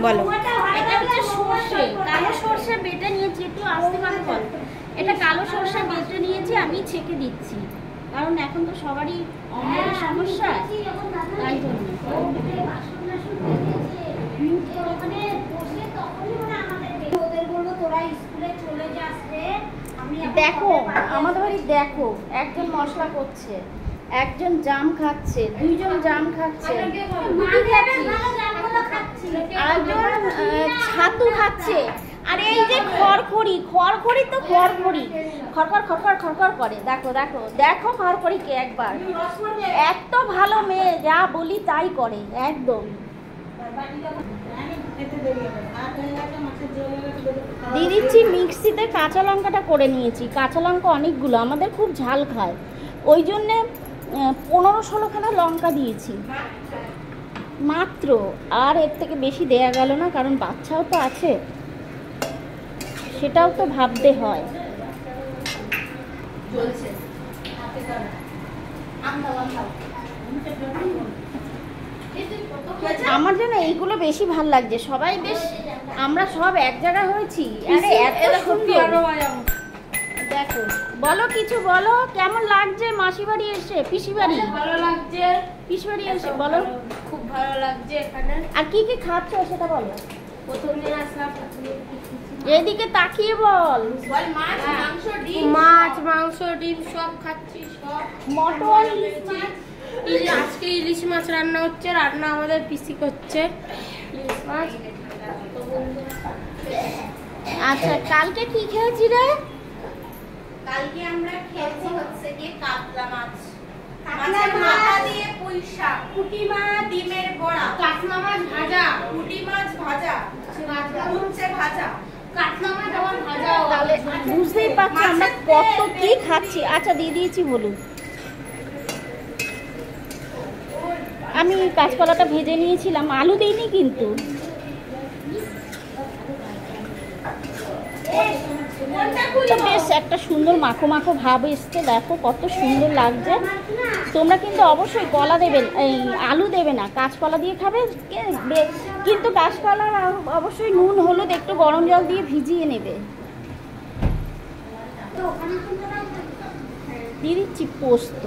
বলো। এটা হচ্ছে সর্ষে, কালো সর্ষে বেটে নিয়েছি, একটু আস্তে করে বল। এটা কালো সর্ষে বেটে নিয়েছি, আমি ছেঁকে দিচ্ছি, কারণ এখন তো সবারই অম্বলের সমস্যা, তাই জন্য। দেখো আমাদের বাড়ি, দেখো একজন মশলা করছে, একজন জাম খাচ্ছে, দুইজন জাম খাচ্ছে, একজন ছাতু খাচ্ছে, আর এই যে খড়খড়ি, খড়খড়ি তো খড়খড়ি খড়খড় খড়খড় খড়খড় করে। দেখো দেখো দেখো খড়খড়িকে একবার, এত ভালো মেয়ে, যা বলি তাই করে একদম। দিয়ে দিচ্ছি মিক্সিতে, কাঁচা লঙ্কাটা করে নিয়েছি, কাঁচা লঙ্কা অনেকগুলো, আমাদের খুব ঝাল খায়, ওই জন্যে 15-16খানা লঙ্কা দিয়েছি মাত্র, আর এর থেকে বেশি দেয়া গেল না, কারণ বাচ্চাও তো আছে, সেটাও তো ভাবতে হয়। আমার যেন এইগুলো বেশি ভাল লাগছে, সবাই বেশ, আমরা সব এক জায়গায় হয়েছি। আরে এত সুন্দর, দেখো বলো কিছু বলো, কেমন লাগছে মাসি বাড়ি এসে, পিসি বাড়ি? ভালো লাগছে, পিসি বাড়ি এসে বলো। খুব ভালো লাগছে এখানে। আর কি কি খাচ্ছ সেটা বলো। প্রথমে আসলাম, এদিকে তাকিয়ে বল। মাছ মাংস ডিম, মাছ মাংস ডিম সব খাচ্ছি, সব মটন, আজকে ইলিশ মাছ রান্না হচ্ছে, রান্না আমাদের পিসি করছে ইলিশ মাছ। আচ্ছা কালকে কি খেয়েছি রে? কালকে আমরা খেয়েছি হচ্ছে কি কাতলা মাছ, মাছের মাথা দিয়ে পুঁই শাক, পুঁটি মাছ ডিমের বড়া, কাতলা মাছ ভাজা, পুঁটি মাছ ভাজা, উচ্ছে ভাজা, কাতলা মাছ আবার ভাজা। তাহলে বুঝতেই পারছি আমরা কত কি খাচ্ছি। আচ্ছা দিয়ে দিয়েছি বলুন। আমি কাঁচকলাটা ভেজে নিয়েছিলাম, আলু দিইনি কিন্তু। বেশ একটা সুন্দর মাখো মাখো ভাব এসছে, দেখো কত সুন্দর লাগছে। তোমরা কিন্তু অবশ্যই কলা দেবে, এই আলু দেবে না, কাঁচকলা দিয়ে খাবে, কিন্তু কাঁচকলা অবশ্যই নুন হলুদ একটু গরম জল দিয়ে ভিজিয়ে নেবে। দিয়ে দিচ্ছি পোস্ত।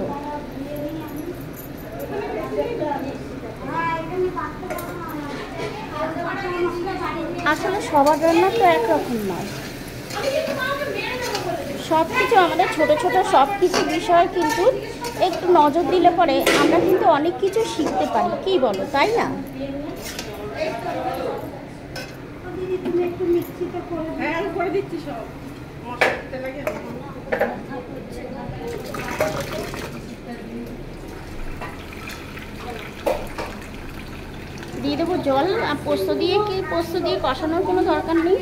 আসলে সবার রান্না তো একরকম নয়, সব কিছু আমাদের ছোট ছোট সব কিছু বিষয় কিন্তু একটু নজর দিলে পরে আমরা কিন্তু অনেক কিছু শিখতে পারি, কি বলো, তাই না? দিয়ে দেবো জল, আর পোস্ত দিয়ে কি, পোস্ত দিয়ে কষানোর কোনো দরকার নেই।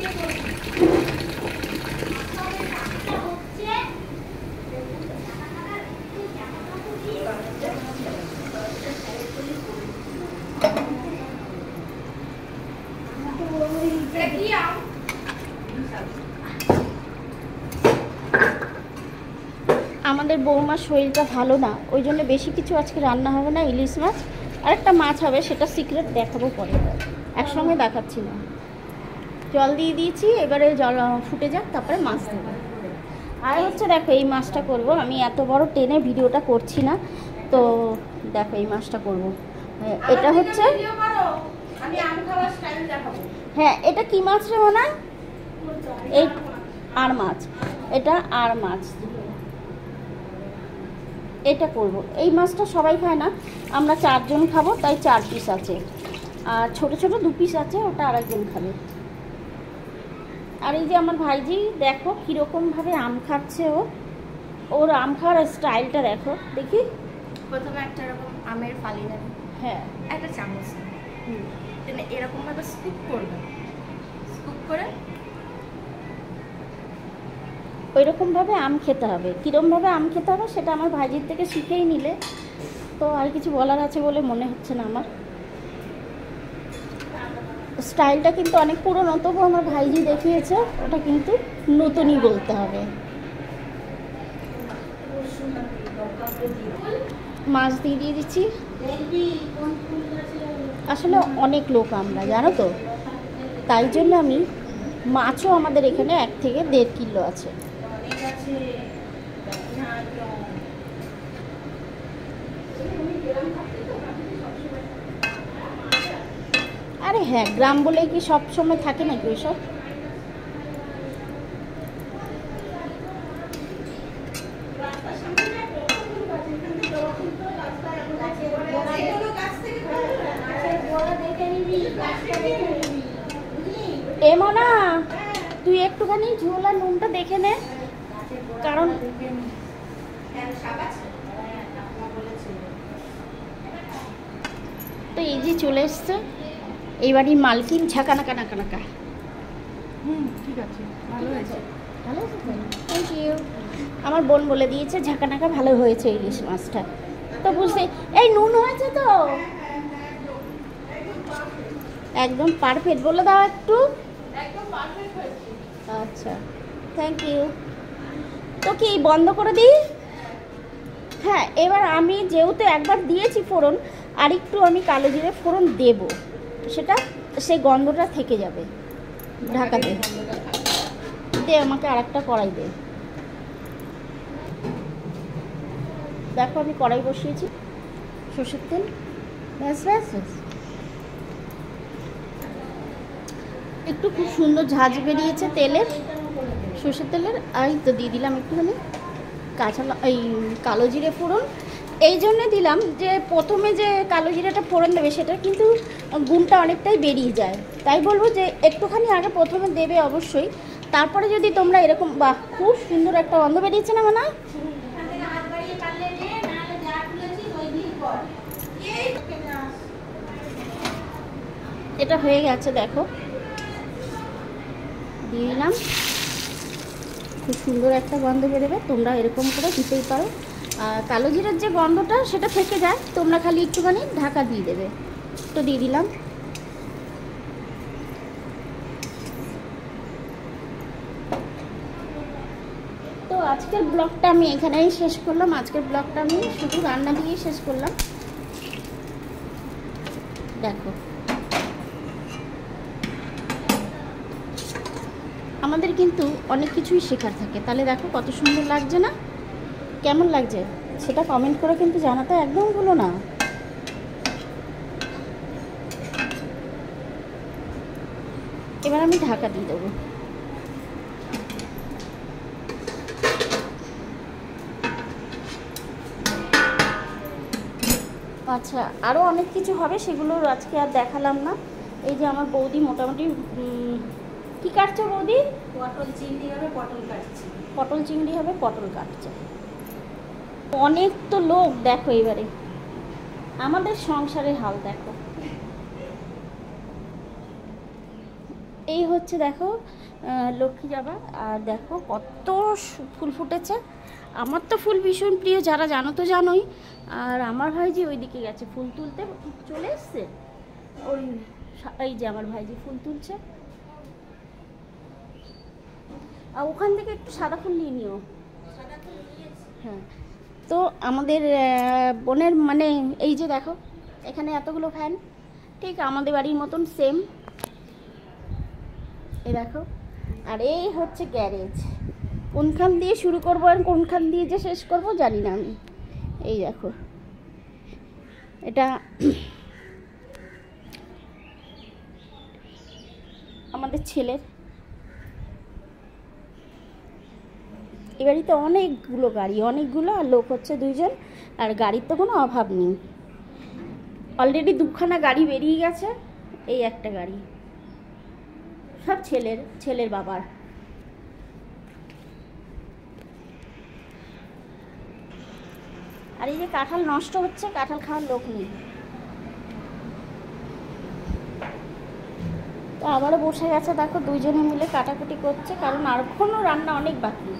আমাদের বৌমার শরীরটা ভালো না, ওই জন্য বেশি কিছু আজকে রান্না হবে না, ইলিশ মাছ আর একটা মাছ হবে, সেটা সিক্রেট দেখাবো পরে, একসঙ্গে দেখাচ্ছি না। জল দিয়ে দিয়েছি, এবারে জল ফুটে যাক, তারপরে মাছ দেবো। আর হচ্ছে দেখো এই মাছটা করব আমি, এত বড় টেনে ভিডিওটা করছি না, তো দেখো এই মাছটা করব। এটা হচ্ছে, হ্যাঁ এটা কি মাছ রে মনে হয়, এই আর মাছ, এটা আর মাছ, এটা করব। এই মাছটা সবাই খায় না, আমরা 4 জন খাবো, তাই 4 পিস আছে, আর ছোট ছোট 2 পিস আছে, ওটা আরেকজন খাবে। আর এই যে আমার ভাইজি দেখো কীরকমভাবে আম খাচ্ছে, ওর আম খাওয়ার স্টাইলটা দেখো, দেখি। প্রথমে একটা এরকম আমের ফালি নেবে, হ্যাঁ একটা চামচ, এরকমভাবে স্কুপ করবে, স্কুপ করে ওইরকমভাবে আম খেতে হবে। কীরকমভাবে আম খেতে হবে সেটা আমার ভাইজির থেকে শিখেই নিলে, তো আর কিছু বলার আছে বলে মনে হচ্ছে না আমার। স্টাইলটা কিন্তু অনেক পুরনো, তবু আমার ভাইজি দেখিয়েছে, ওটা কিন্তু নতুনই বলতে হবে। মাছ দিয়ে দিচ্ছি। আসলে অনেক লোক আমরা, জানো তো, তাই জন্য আমি মাছও আমাদের এখানে 1 থেকে 1.5 কিলো আছে। অনেক আছে। আরে হ্যাঁ, গ্রাম বলে কি সব সময় থাকে নাকি ওইসব? এমনা, তুই একটুখানি ঝোল আর নুনটা দেখে নে, কারণ তো এই যে চলে এসছে এই বাড়ির মালকিন ঝাঁকানাকা নাকা। ঠিক আছে, ভালো হয়েছে। ভালো আছে, থ্যাংক ইউ। আমার বোন বলে দিয়েছে ঝাঁকানাকা ভালো হয়েছে ইলিশ মাছটা। তো বুঝতে এই নুন হয়েছে তো একদম পারফেক্ট, বলে দাও একটু। আচ্ছা, থ্যাংক ইউ। তো কি বন্ধ করে দিই? হ্যাঁ, এবার আমি যেহেতু একবার দিয়েছি ফোড়ন, আর একটু আমি কালো জিরে ফোড়ন দেব, সেটা সেই গন্ধটা থেকে যাবে। ঢাকা দে, দে আমাকে আর একটা কড়াই দে। দেখো আমি কড়াই বসিয়েছি, সর্ষের তেল, ব্যাস ব্যাস ব্যাস। একটু খুব সুন্দর ঝাঁঝ বেরিয়েছে তেলের, সর্ষের তেলের। আর তো দিয়ে দিলাম একটুখানি এই কালো জিরে ফোড়ন। এই জন্য দিলাম যে প্রথমে যে কালো জিরাটা ফোড়ন দেবে সেটা কিন্তু গুণটা অনেকটাই বেরিয়ে যায়, তাই বলবো যে একটুখানি আগে প্রথমে দেবে অবশ্যই। তারপরে যদি তোমরা এরকম, বাহ খুব সুন্দর একটা গন্ধ বেরিয়েছে না মানে। এটা হয়ে গেছে, দেখো দিয়ে দিলাম, খুব সুন্দর একটা গন্ধ বেরোবে। তোমরা এরকম করে দিতেই পারো। আর কালো জিরার যে গন্ধটা সেটা থেকে যায়, তোমরা খালি একটুখানি ঢাকা দিয়ে দেবে। তো দিয়ে দিলাম। তো আজকের ব্লগটা আমি এখানেই শেষ করলাম। আজকের ব্লগটা আমি শুধু রান্না দিয়েই শেষ করলাম। দেখো আমাদের কিন্তু অনেক কিছুই শেখার থাকে। তাহলে দেখো কত সুন্দর লাগছে না? কেমন লাগছে সেটা কমেন্ট করে কিন্তু জানাতে একদম ভুলো না। এবার আমি ঢাকা দিয়ে দেবো। আচ্ছা, আরও অনেক কিছু হবে, সেগুলো আজকে আর দেখালাম না। এই যে আমার বৌদি মোটামুটি কি কাটছো বৌদি? পটল চিংড়ি হবে, পটল কাটছি। পটল চিংড়ি হবে, পটল কাটছে। অনেক তো লোক, দেখো এবারে আমাদের সংসারের হাল দেখো। এই হচ্ছে দেখো লক্ষ্মী জবা, আর দেখো কত ফুল ফুটেছে। আমার তো ফুল ভীষণ প্রিয়, যারা জানো তো জানোই। আর আমার ভাইজি ওইদিকে গেছে ফুল তুলতে, চলে এসছে ওই, এই যে আমার ভাইজি ফুল তুলছে। আর ওখান থেকে একটু সাদা ফুল নিয়ে নিও। হ্যাঁ, তো আমাদের বোনের মানে এই যে দেখো এখানে এতগুলো ফ্যান, ঠিক আমাদের বাড়ির মতন সেম। এই দেখো, আর এই হচ্ছে গ্যারেজ। কোনখান দিয়ে শুরু করবো আর কোনখান দিয়ে যে শেষ করবো জানি না আমি। এই দেখো এটা আমাদের ছেলের। এ বাড়িতে অনেকগুলো গাড়ি, অনেকগুলো, আর লোক হচ্ছে 2 জন, আর গাড়ির তো কোনো অভাব নেই। অলরেডি 2খানা গাড়ি বেরিয়ে গেছে, এই একটা গাড়ি, সব ছেলের বাবার। আর এই যে কাঁঠাল নষ্ট হচ্ছে, কাঁঠাল খাওয়ার লোক নেই। তো আবারও বসে গেছে দেখো, 2 জনে মিলে কাটাকুটি করছে, কারণ আর এখনো রান্না অনেক বাকি।